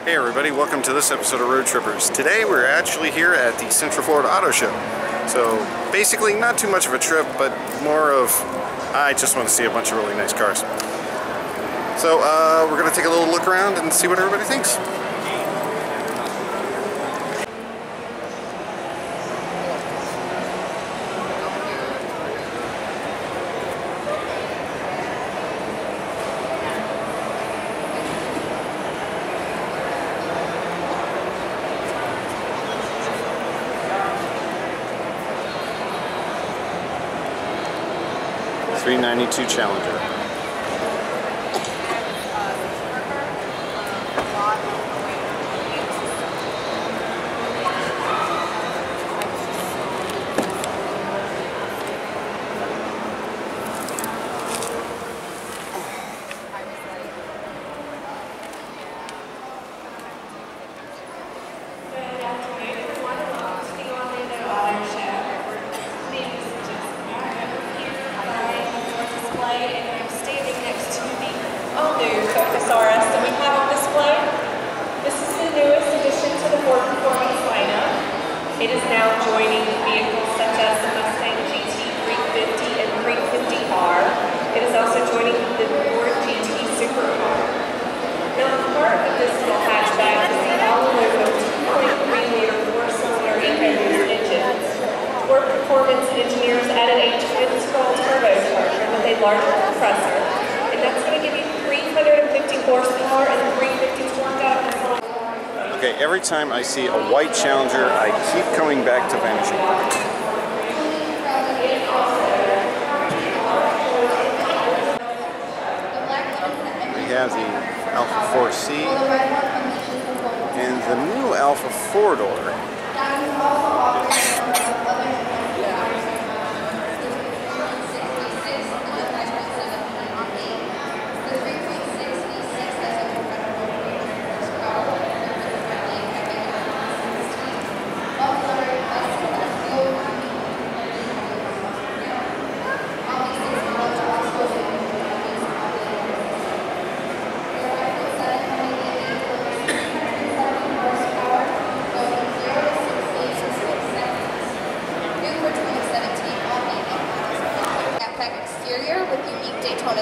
Hey everybody, welcome to this episode of Road Trippers. Today we're actually here at the Central Florida Auto Show. So basically not too much of a trip, but more of I just want to see a bunch of really nice cars. So we're going to take a little look around and see what everybody thinks. $392 Challenger. It is now joining vehicles such as the Mustang GT 350 and 350R. It is also joining the Ford GT Supercar. Now, as part of this little hatchback is the all-aluminum 2.3-liter four-cylinder EcoBoost engine. Ford Performance engineers added a twin-scroll turbocharger with a larger compressor, and that's going to give you 350 horsepower and 350 torque out of this little. Okay, every time I see a white Challenger, I keep coming back to Vanishing Point. We have the Alpha 4C and the new Alpha 4-door.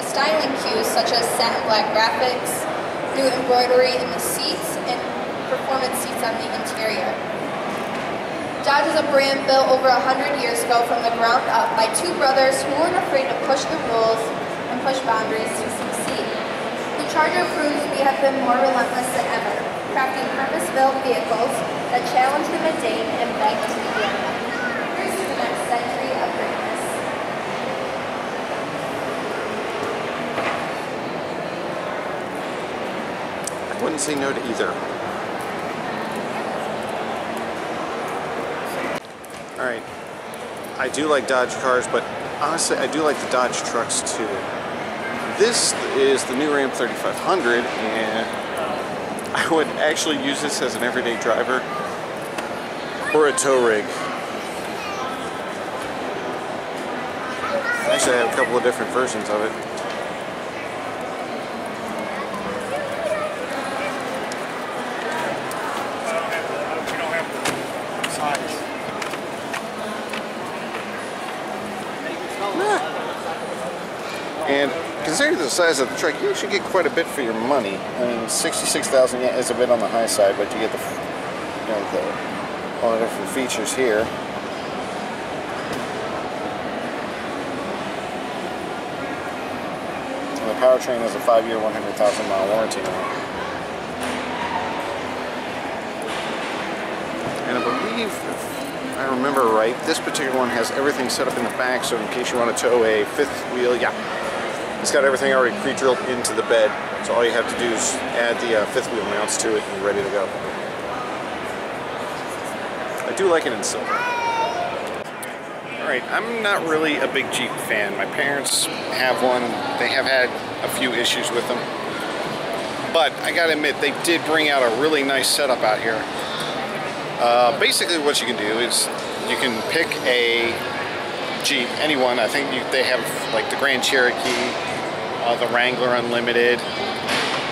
Styling cues such as satin black graphics, new embroidery in the seats, and performance seats on the interior. Dodge is a brand built over 100 years ago from the ground up by two brothers who weren't afraid to push the rules and push boundaries to succeed. The Charger proves we have been more relentless than ever, crafting purpose-built vehicles that challenge the mundane and beg to begin. Here's to the next century of greatness. I wouldn't say no to either. Alright, I do like Dodge cars, but honestly I do like the Dodge trucks too. This is the new Ram 3500 and I would actually use this as an everyday driver or a tow rig. Actually I have a couple of different versions of it. And considering the size of the truck, you actually get quite a bit for your money. I mean, $66,000 is a bit on the high side, but you get all the different features here. And the powertrain has a 5-year, 100,000-mile warranty on it. And I believe, if I remember right, this particular one has everything set up in the back, so in case you want to tow a fifth wheel, yeah. It's got everything already pre-drilled into the bed, so all you have to do is add the fifth wheel mounts to it and you're ready to go. I do like it in silver. Alright, I'm not really a big Jeep fan. My parents have one. They have had a few issues with them. But I gotta admit, they did bring out a really nice setup out here. Basically what you can do is you can pick a Jeep, anyone. I think they have like the Grand Cherokee, the Wrangler Unlimited,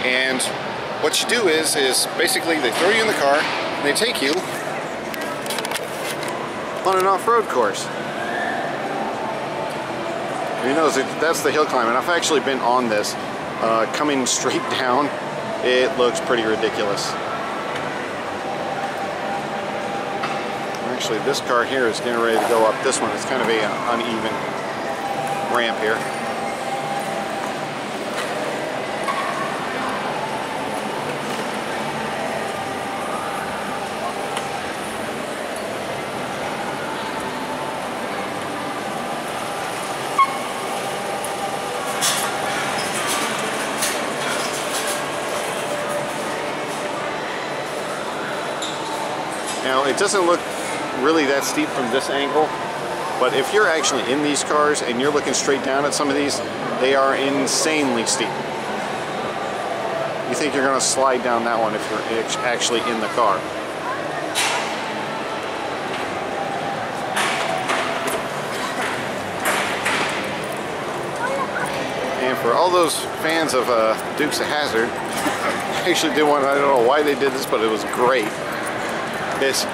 and what you do is basically they throw you in the car and they take you on an off-road course. You know, that's the hill climb, and I've actually been on this. Coming straight down, it looks pretty ridiculous. Actually, this car here is getting ready to go up this one. It's kind of a uneven ramp here. Now, it doesn't look really that steep from this angle, but if you're actually in these cars and you're looking straight down at some of these, they are insanely steep. You think you're going to slide down that one if you're actually in the car. And for all those fans of Dukes of Hazzard, I actually did one. I don't know why they did this, but it was great. It's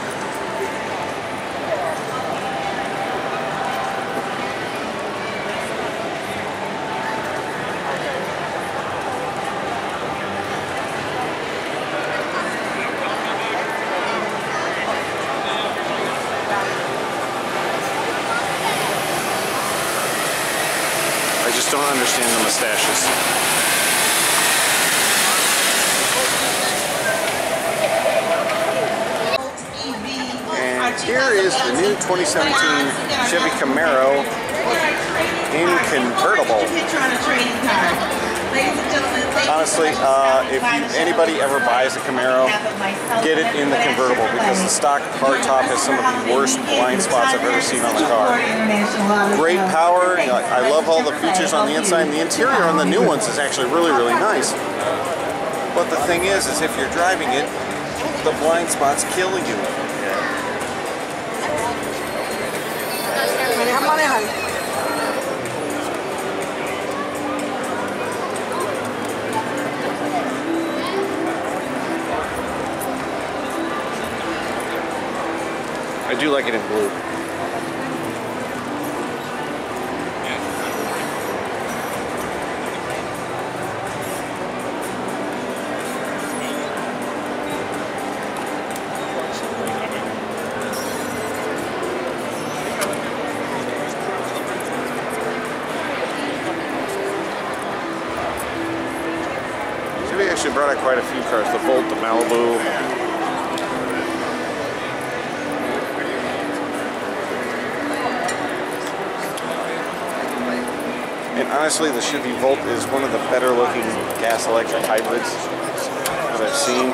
I just don't understand the mustaches. Here is the new 2017 Chevy Camaro in convertible. Honestly, if anybody ever buys a Camaro, get it in the convertible, because the stock hardtop has some of the worst blind spots I've ever seen on the car. Great power. I love all the features on the inside. The interior on the new ones is actually really, really nice. But the thing is if you're driving it, the blind spots kill you. I do like it in blue. Chevy actually brought out quite a few cars, the Volt, the Malibu. And honestly, the Chevy Volt is one of the better looking gas-electric hybrids that I've seen.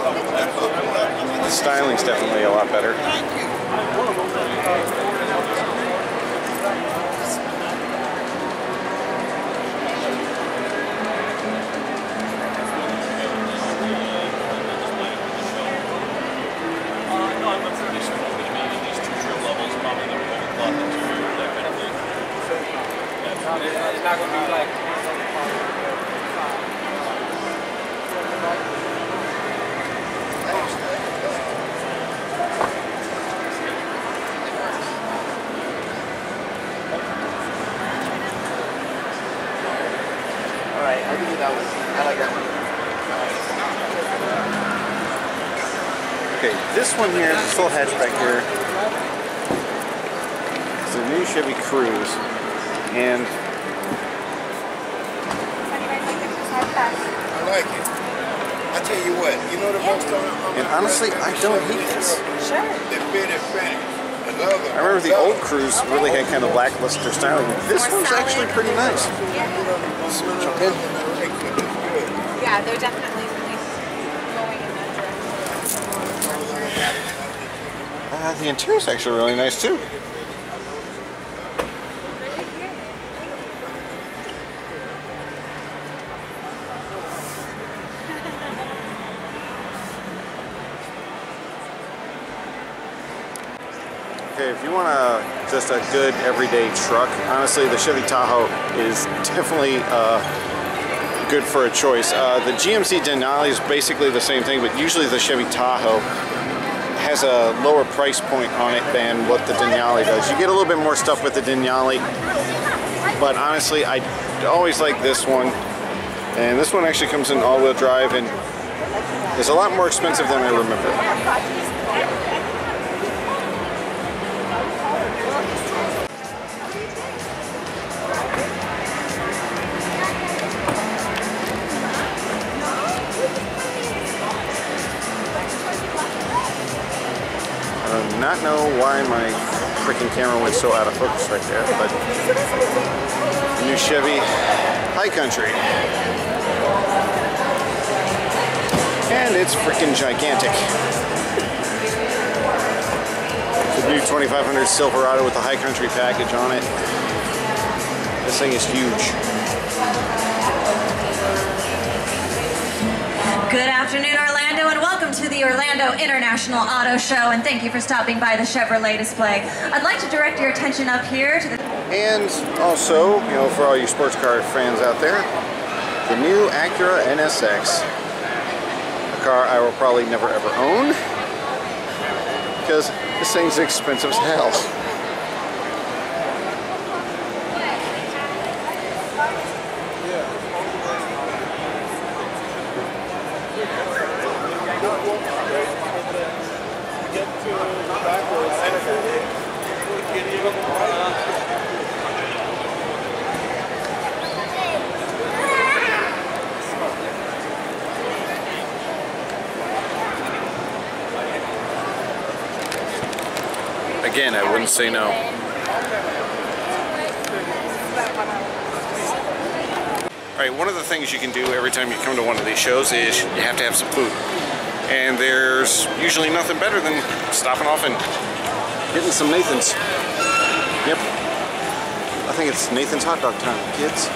The styling's definitely a lot better. It's not going to be like Alright, I'll give you that one. I like that one. Okay, this one here is a full hatchback here. It's a new Chevy Cruze, and I like it. I tell you what, you know the most and honestly, I don't hate this. Sure. the fitted finish. I remember the old Cruze really had kind of lackluster styling. This one's actually pretty nice. Yeah, they're definitely really going in that direction. The interior's actually really nice too. Okay, if you want just a good everyday truck, honestly, the Chevy Tahoe is definitely good for a choice. The GMC Denali is basically the same thing, but usually the Chevy Tahoe has a lower price point on it than what the Denali does. You get a little bit more stuff with the Denali, but honestly, I always like this one. And this one actually comes in all-wheel drive and is a lot more expensive than I remember. I do not know why my freaking camera went so out of focus right there, but the new Chevy High Country. And it's freaking gigantic. The new 2500 Silverado with the High Country package on it. This thing is huge. Good afternoon, Orlando, and welcome to the Orlando International Auto Show, and thank you for stopping by the Chevrolet display. I'd like to direct your attention up here to the... And also, you know, for all you sports car fans out there, the new Acura NSX. A car I will probably never ever own, because this thing's expensive as hell. Again, I wouldn't say no. Alright, one of the things you can do every time you come to one of these shows is you have to have some food. And there's usually nothing better than stopping off and getting some Nathan's. Yep. I think it's Nathan's hot dog time, kids.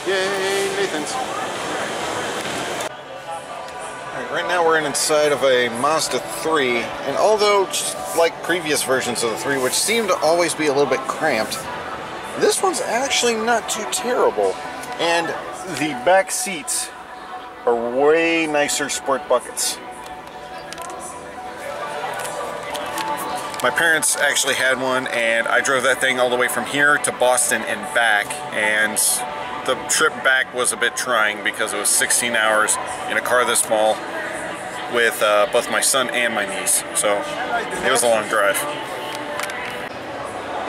Yay, Nathan's. Right now we're inside of a Mazda 3, and although just like previous versions of the 3, which seem to always be a little bit cramped, this one's actually not too terrible. And the back seats are way nicer sport buckets. My parents actually had one, and I drove that thing all the way from here to Boston and back, and the trip back was a bit trying because it was 16 hours in a car this small with both my son and my niece, so it was a long drive.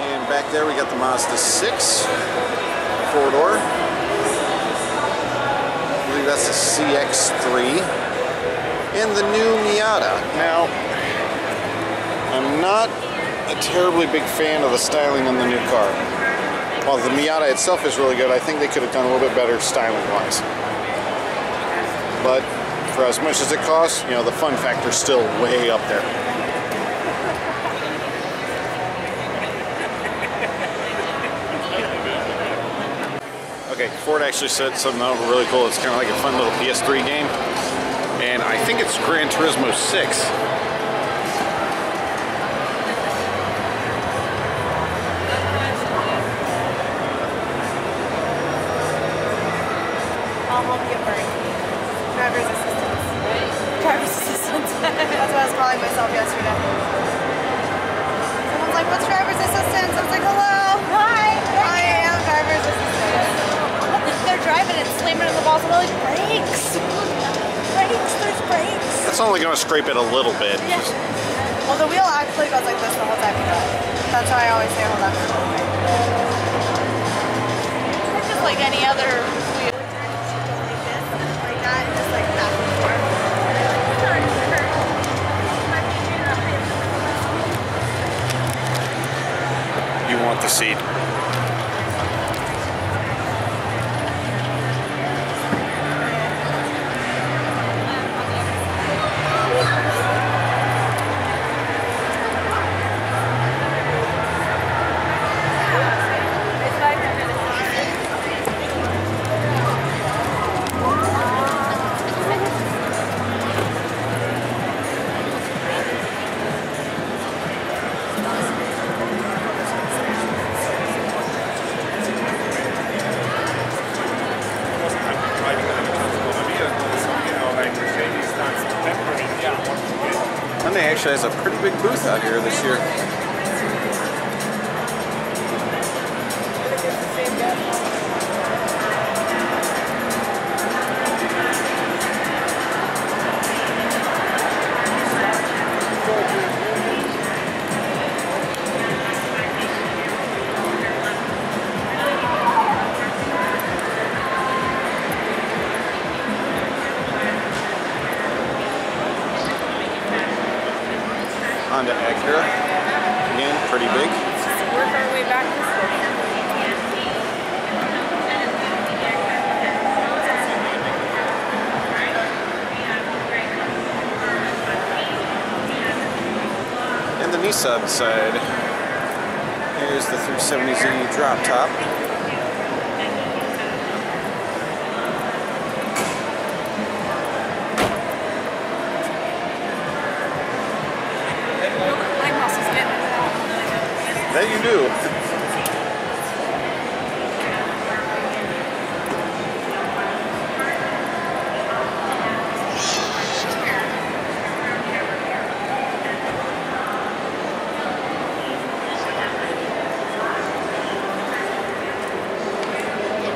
And back there we got the Mazda 6 4-door. I believe that's the CX-3 and the new Miata. Now, I'm not a terribly big fan of the styling on the new car. While the Miata itself is really good, I think they could have done a little bit better styling-wise. But for as much as it costs, you know, the fun factor's still way up there. Okay, Ford actually said something really cool. It's kind of like a fun little PS3 game. And I think it's Gran Turismo 6. I'll help you break. Driver's assistance. Driver's assistance. That's what I was calling myself yesterday. Someone's like, what's driver's assistance? I was like, hello. Hi. I am driver's assistance. They're driving and slamming in the walls. I'm like, brakes. Brakes. There's brakes. That's only going to scrape it a little bit. Yeah. Well, the wheel actually goes like this the whole time you drive. That's why I always say hold on. It's just like any other wheel. Like that, just like that. You want the seat. Hyundai actually has a pretty big booth out here this year. Honda Acura, again, pretty big. Work our way back this way. And the Nissan side. Here's the 370Z drop top. That you do.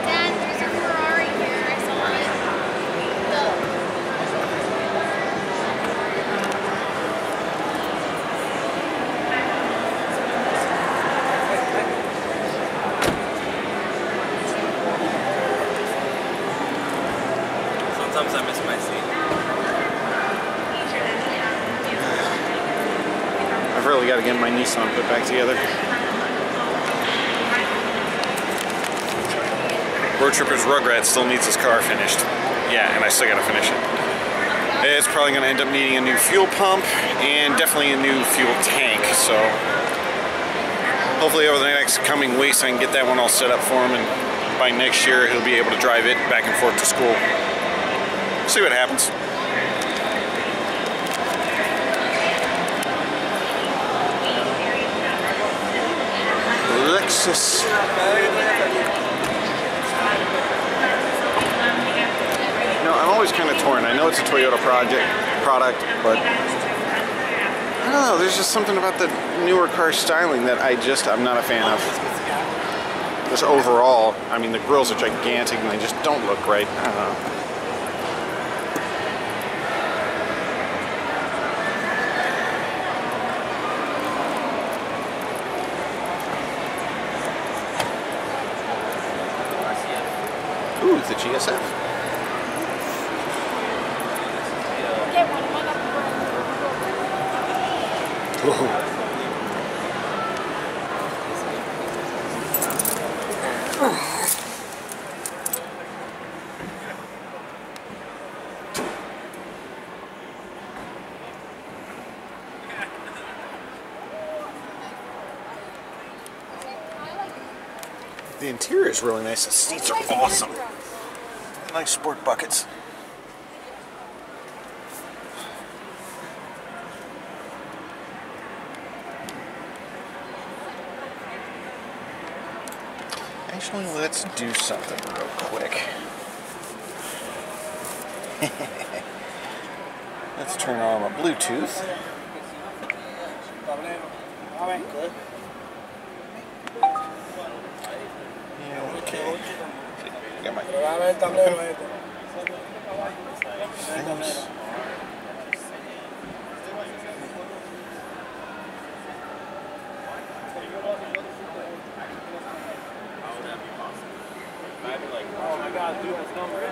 Dad, there's a Ferrari here. I saw it. Sometimes I miss my seat. I've really got to get my Nissan put back together. Roadtrippers Rugrat still needs his car finished. Yeah, and I still got to finish it. It's probably going to end up needing a new fuel pump and definitely a new fuel tank. So hopefully over the next coming weeks I can get that one all set up for him, and by next year he'll be able to drive it back and forth to school. See what happens. Lexus. No, I'm always kind of torn. I know it's a Toyota product, but I don't know. There's just something about the newer car styling that I'm not a fan of. Just overall, I mean, the grills are gigantic and they just don't look right. I don't know. Ooh, the GSF. Get one. The interior is really nice. The seats are awesome. Nice sport buckets. Actually, let's do something real quick. Let's turn on my Bluetooth. Yeah, okay. Got my things. Oh my God, dude, that's number.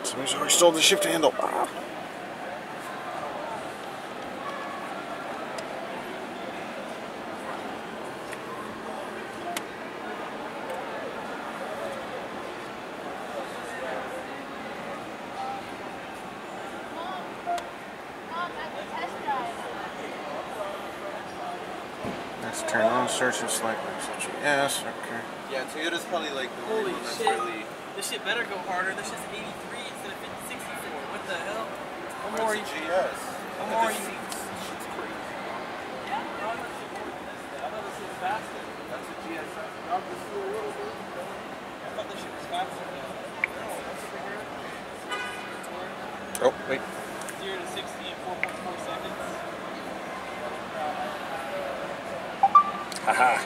Somebody's already stole the shift handle. Ah. Let's turn on search and select such yes, okay. Yeah, Toyota's probably like the Holy only one that's shit. really. This shit better go harder. This shit's 83 instead of 64. What the hell? What Or more it's a you... GS. What Look more at the you... seats. This shit's crazy. I thought this shit was faster. That's a GS. Drop this through a little bit. I thought this shit was faster. No, that's over here. Oh, wait. 0 to 60 in 4.4 seconds. Haha.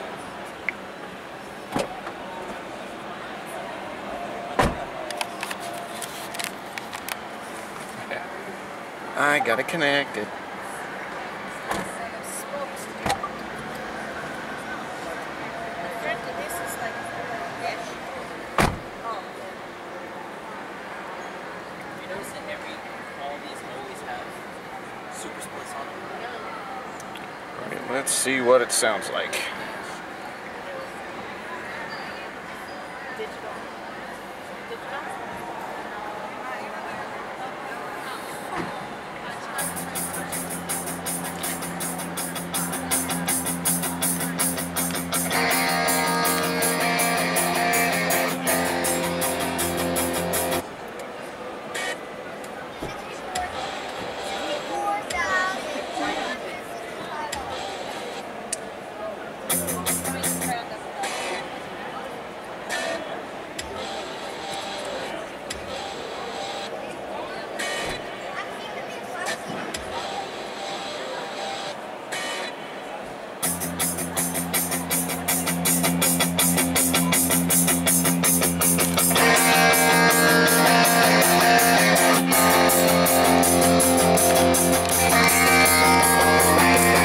I got it connected. You notice that all these always have super splits on them. Right, let's see what it sounds like.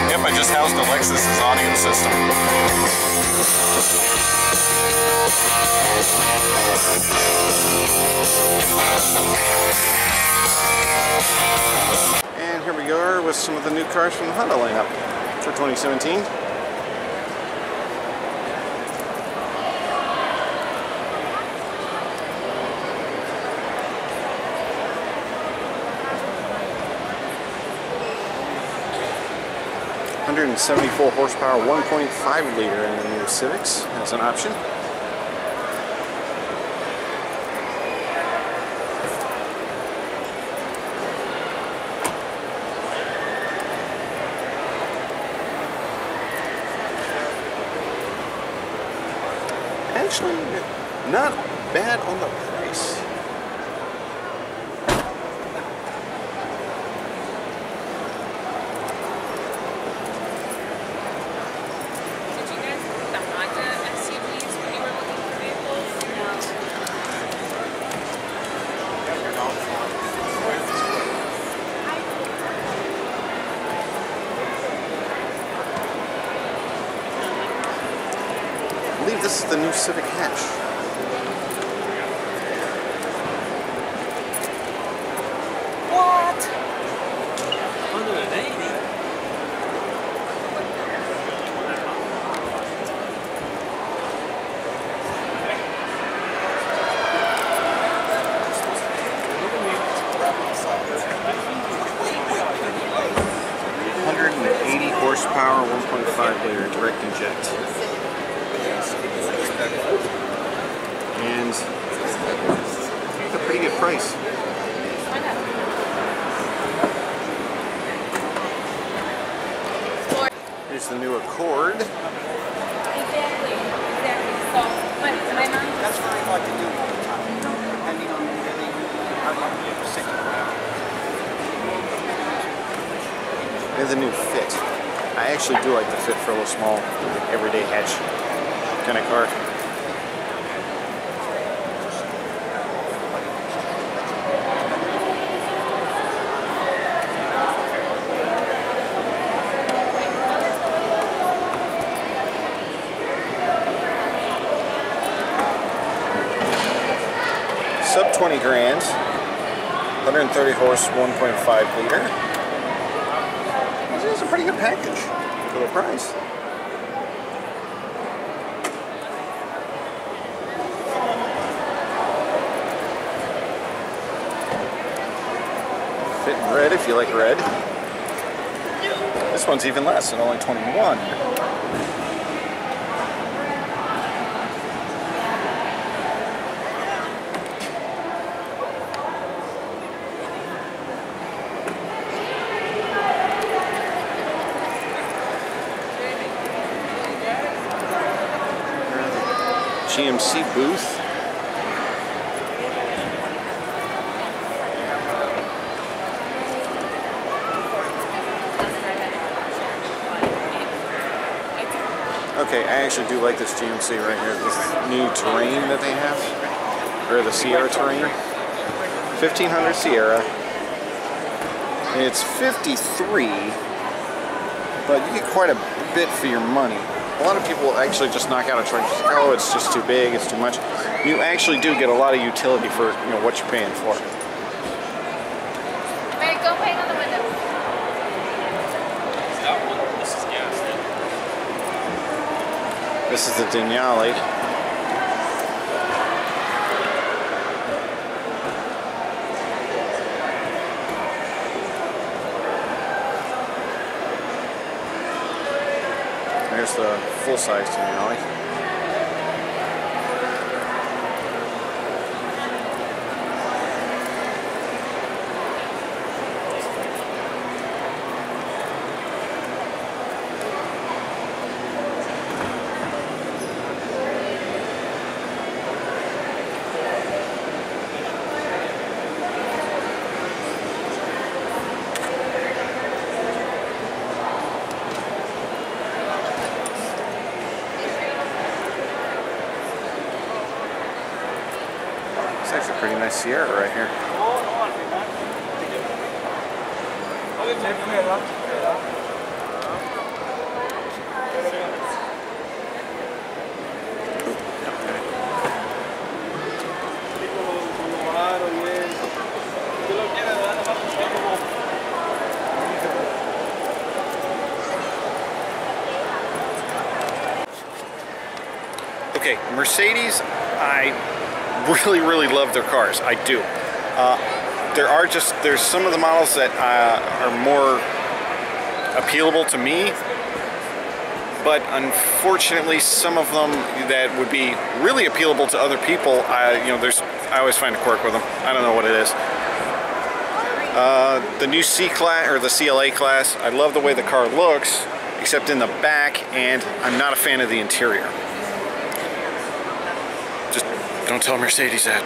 Yep, I just housed Alexis's audio system. And here we go with some of the new cars from the Honda lineup for 2017. .174 horsepower, 1.5 liter in the new Civics as an option. Actually, not bad on the price. I believe this is the new Civic hatch. What? 180? Horsepower, 1.5 liter direct inject. And a pretty good price. Here's the new Accord. Exactly. So, my mom. That's what I like to do all the time. Depending on really how long you're sick of And the new Fit. I actually do like the Fit for a little small, everyday hatch kind of car. 20 grand. 130 horse, 1.5 liter. This is a pretty good package for the price. Fit in red if you like red. This one's even less at only 21. GMC booth. Okay, I actually do like this GMC right here. This new Terrain that they have, or the Sierra Terrain. 1500 Sierra. It's 53, but you get quite a bit for your money. A lot of people actually just knock out a truck. Oh, it's just too big, it's too much. You actually do get a lot of utility for what you're paying for. Mary, go hang on the window. That one, this is gas. This is the Denali. Here's the full-size Denali. It's actually a pretty nice Sierra right here. Okay, Mercedes, I really love their cars. I do. There's some of the models that are more appealable to me, but unfortunately some of them that would be really appealable to other people, I always find a quirk with them. I don't know what it is. The new C-Class, or the CLA class, I love the way the car looks, except in the back, and I'm not a fan of the interior. Just don't tell Mercedes that.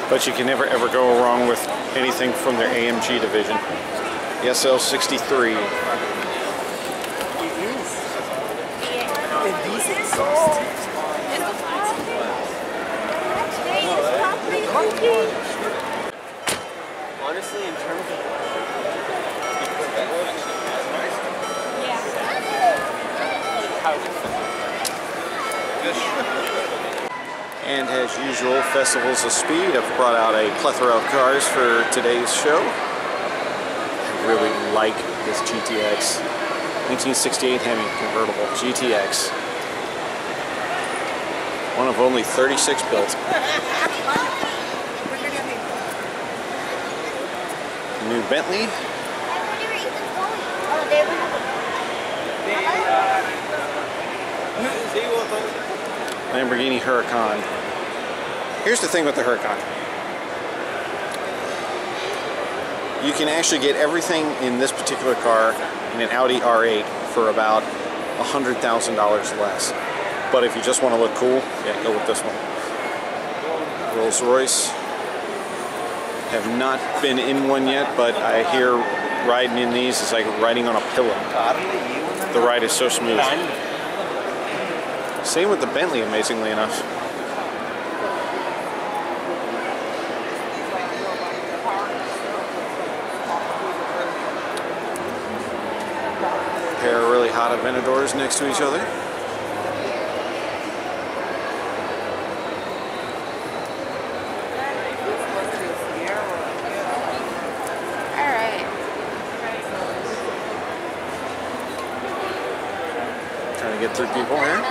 But you can never ever go wrong with anything from their AMG division. The SL63. Honestly, in terms of And as usual, Festivals of Speed have brought out a plethora of cars for today's show. I really like this GTX. 1968 Hemi convertible GTX. One of only 36 built. New Bentley. Lamborghini Huracan. Here's the thing with the Huracan. You can actually get everything in this particular car in an Audi R8 for about $100,000 less. But if you just want to look cool, yeah, go with this one. Rolls Royce. Have not been in one yet, but I hear riding in these is like riding on a pillow. The ride is so smooth. Same with the Bentley, amazingly enough. Pair of really hot Aventadors next to each other. Get through people here.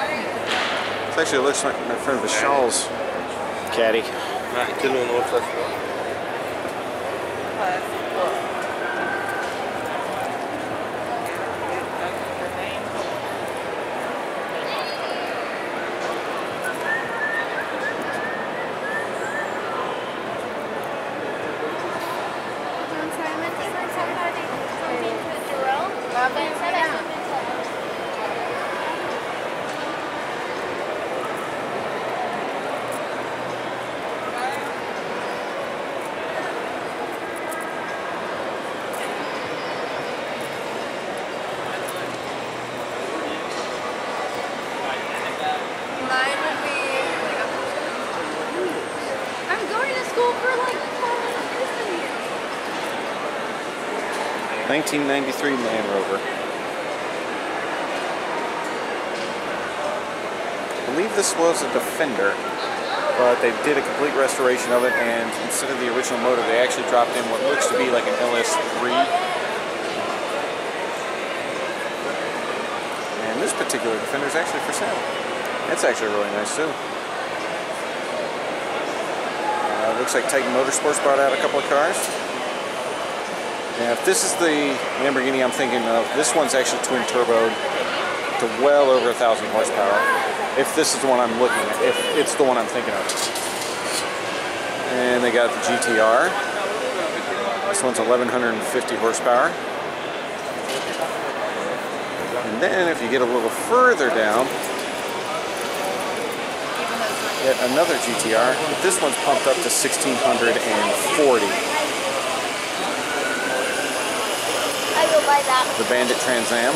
This actually looks like my friend Vishal's caddy. Mine would be like I'm going to school for like 1993 Land Rover. I believe this was a Defender, but they did a complete restoration of it, and instead of the original motor, they actually dropped in what looks to be like an LS3. And this particular Defender is actually for sale. It's actually really nice too. Looks like Titan Motorsports brought out a couple of cars. Yeah, if this is the Lamborghini I'm thinking of, this one's actually twin turboed to well over 1,000 horsepower. If this is the one I'm looking at, if it's the one I'm thinking of. And they got the GTR. This one's 1,150 horsepower. And then if you get a little further down, yet another GTR, but this one's pumped up to 1,640. The Bandit Trans Am.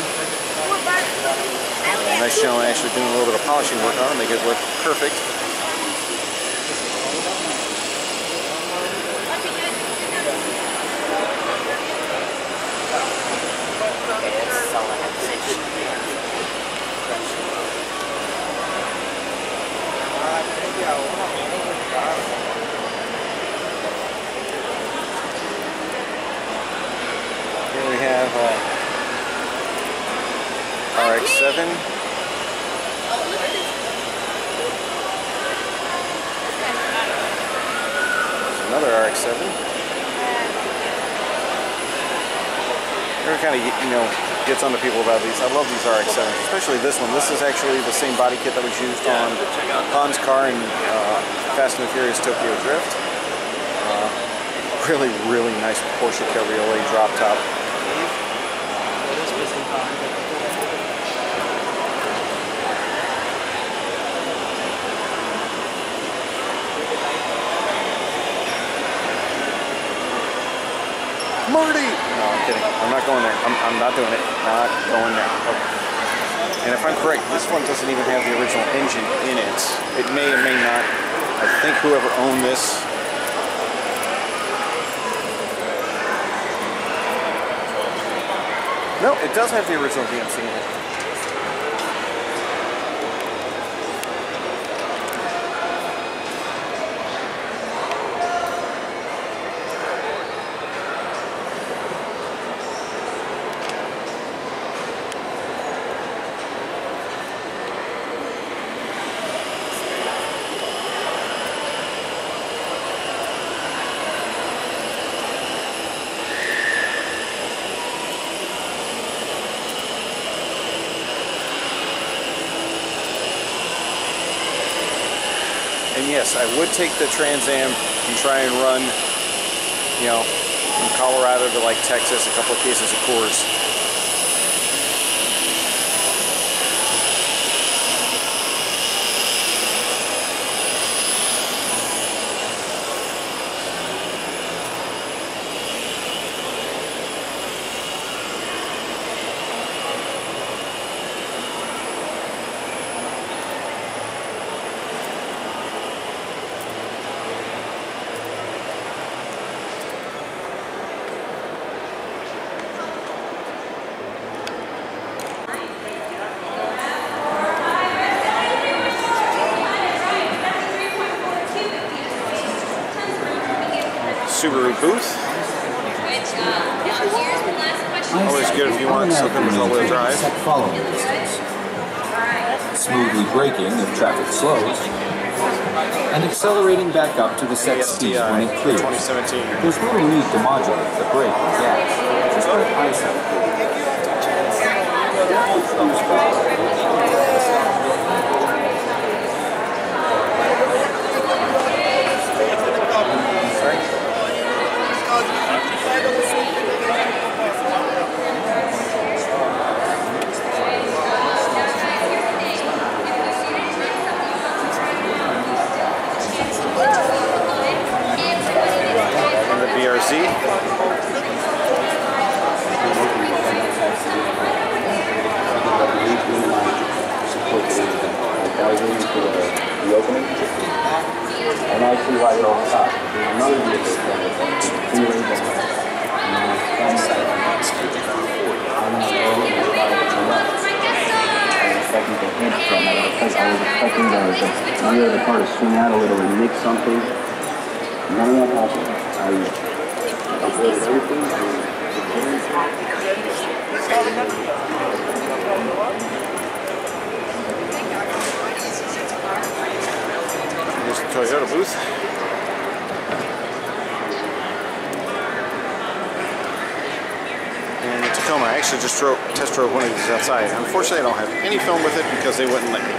Nice gentleman actually doing a little bit of polishing work on it, make it look perfect. Here we have RX-7. Another RX-7. Everyone kind of, gets on to people about these. I love these RX-7s, especially this one. This is actually the same body kit that was used on Han's car in Fast and the Furious Tokyo Drift. Really, really nice Porsche Cabriolet drop top. Marty! No, I'm kidding. I'm not going there. I'm not doing it. Not going there. Okay. And if I'm correct, this one doesn't even have the original engine in it. It may or may not. I think whoever owned this. No, it does have the original VMC in it. And yes, I would take the Trans Am and try and run, from Colorado to like Texas, a couple of cases of Coors. Subaru booth. Always good if you want something with all-wheel drive. Smoothly braking if traffic slows, and accelerating back up to the set speed when it clears. 2017. There's little need to modulate the brake or gas, just let eyesight do it. And the BRZ. The opening, and I see why you're on top. There's another vehicle the rear of the car to swing out a little and nick something. None of that happened. I avoided everything. Here's the Toyota booth. And the Tacoma, I actually just test drove one of these outside. Unfortunately, I don't have any film with it because they wouldn't let me.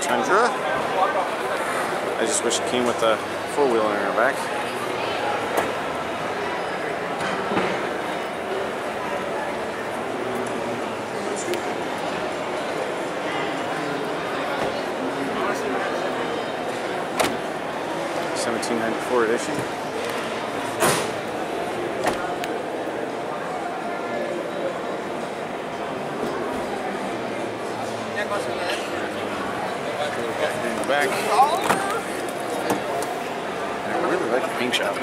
Tundra. I just wish it came with a four-wheeler in her back. '94 edition. In the back. I really like the paint job.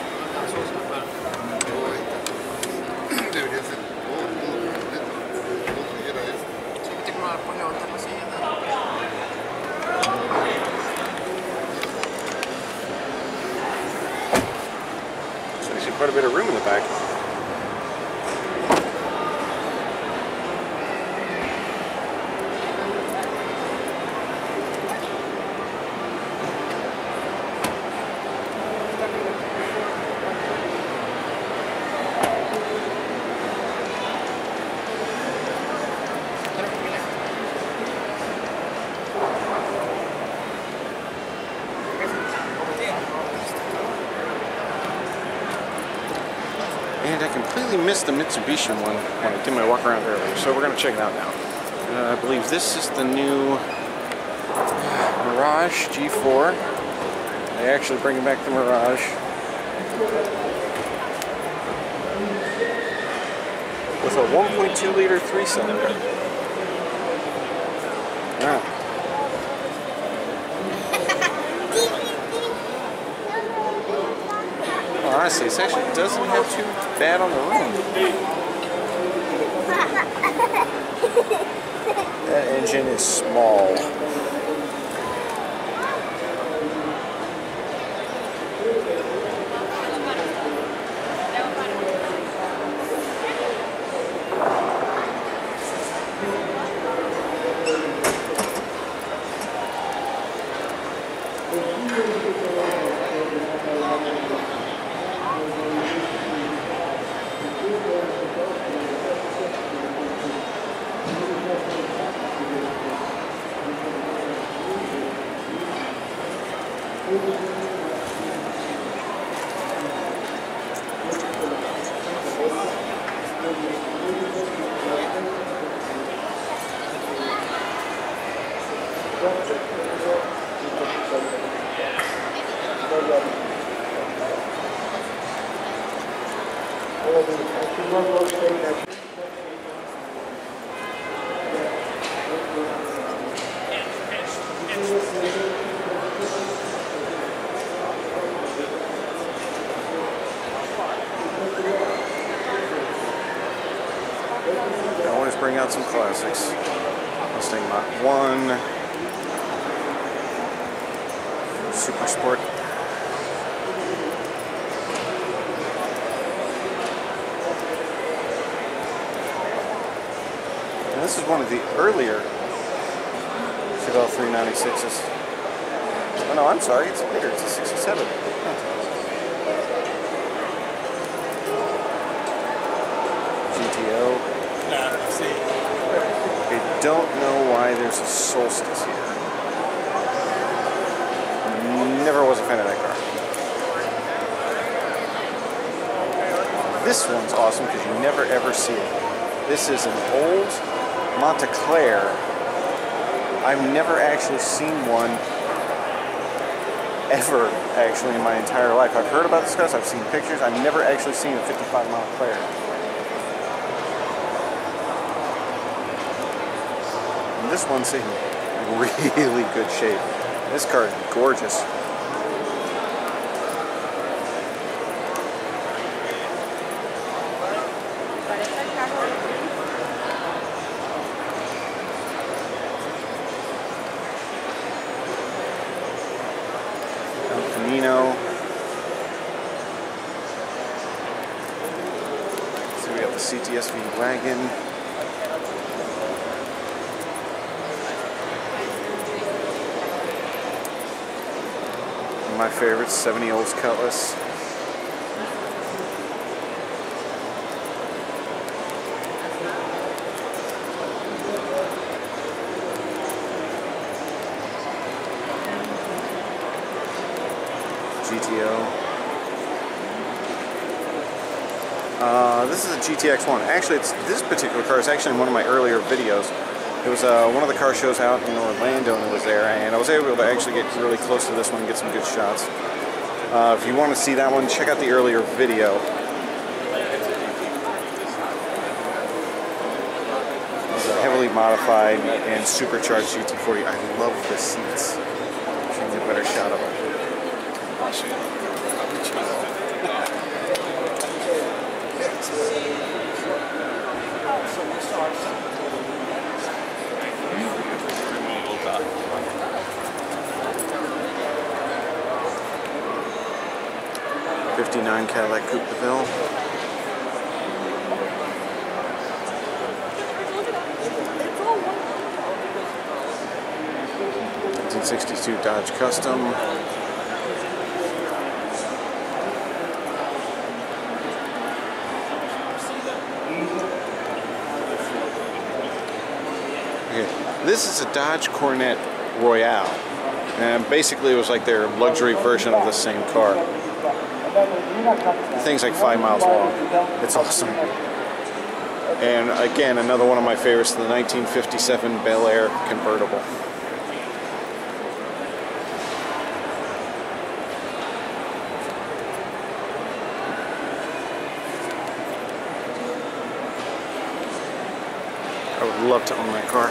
So there's quite a bit of room in the back. And I completely missed the Mitsubishi one when I did my walk around earlier, so we're going to check it out now. I believe this is the new Mirage G4. They actually bring back the Mirage with a 1.2 liter 3-cylinder. Wow. Honestly, this actually doesn't have too bad on the room. That engine is small. They always bring out some classics. Mustang Mach 1, Super Sport. And this is one of the earlier Chevelle 396s. Oh no, I'm sorry, it's later, it's a 67. GTO. I see. I don't know why there's a Solstice here. Never was a fan of that car. This one's awesome because you never ever see it. This is an old Montclair. I've never actually seen one ever actually in my entire life. I've heard about this car, I've seen pictures, I've never actually seen a 55 Montclair. And this one's in really good shape. This car is gorgeous. So we got the CTSV wagon. One of my favorites, 70 Olds Cutlass. GTO. This is a GTX1. Actually, this particular car is actually in one of my earlier videos. It was one of the car shows out in Orlando, and it was there, and I was able to actually get really close to this one and get some good shots. If you want to see that one, check out the earlier video. It's a heavily modified and supercharged GT40. I love the seats. Should get a better shot of them. I'll show you. '59 Cadillac Coupe de Ville. '62 Dodge Custom. This is a Dodge Coronet Royale, and basically it was like their luxury version of the same car. The thing's like 5 miles long. It's awesome. And again, another one of my favorites, the 1957 Bel Air convertible. I would love to own that car.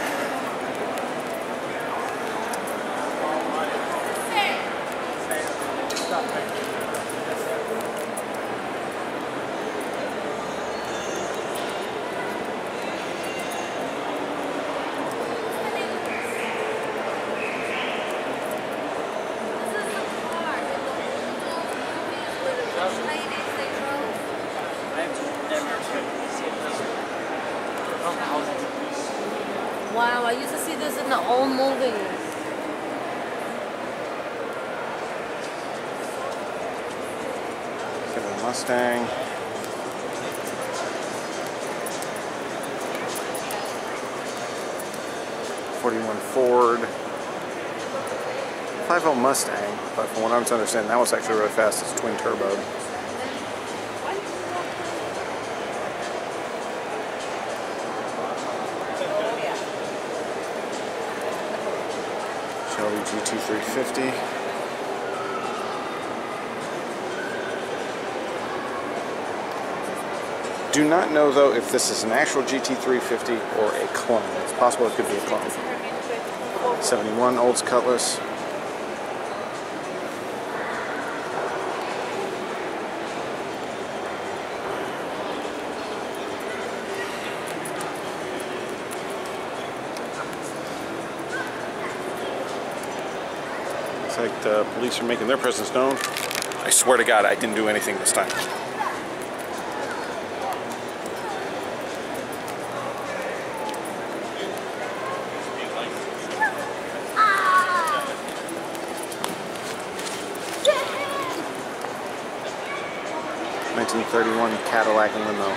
Wow, I used to see this in the old movies. Got a Mustang. '41 Ford. 5.0 Mustang, but from what I'm understanding, that was actually really fast. It's twin turbo. Chevy Audi GT350. Do not know though if this is an actual GT350 or a clone. It's possible it could be a clone. 71 Olds Cutlass. Looks like the police are making their presence known. I swear to God, I didn't do anything this time. '31 Cadillac limo.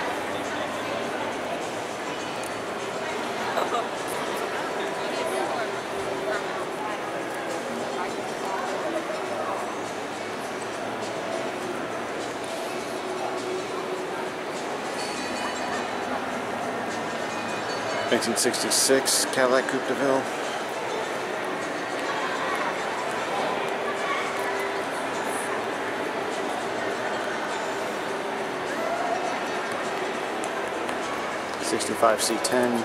'66 Cadillac Coupe de Ville. '65 C10.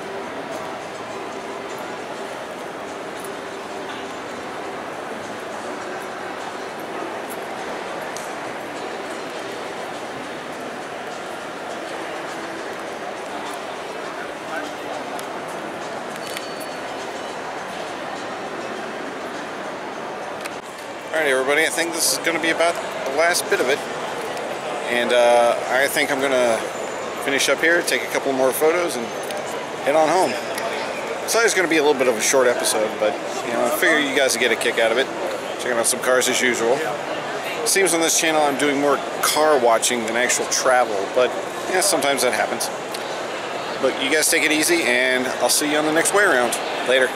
Alright everybody, I think this is going to be about the last bit of it. And I think I'm going to finish up here, take a couple more photos, and head on home. So it's going to be a little bit of a short episode, but you know, I figure you guys will get a kick out of it. Checking out some cars as usual. It seems on this channel I'm doing more car watching than actual travel, but yeah, sometimes that happens. But you guys take it easy, and I'll see you on the next way around. Later.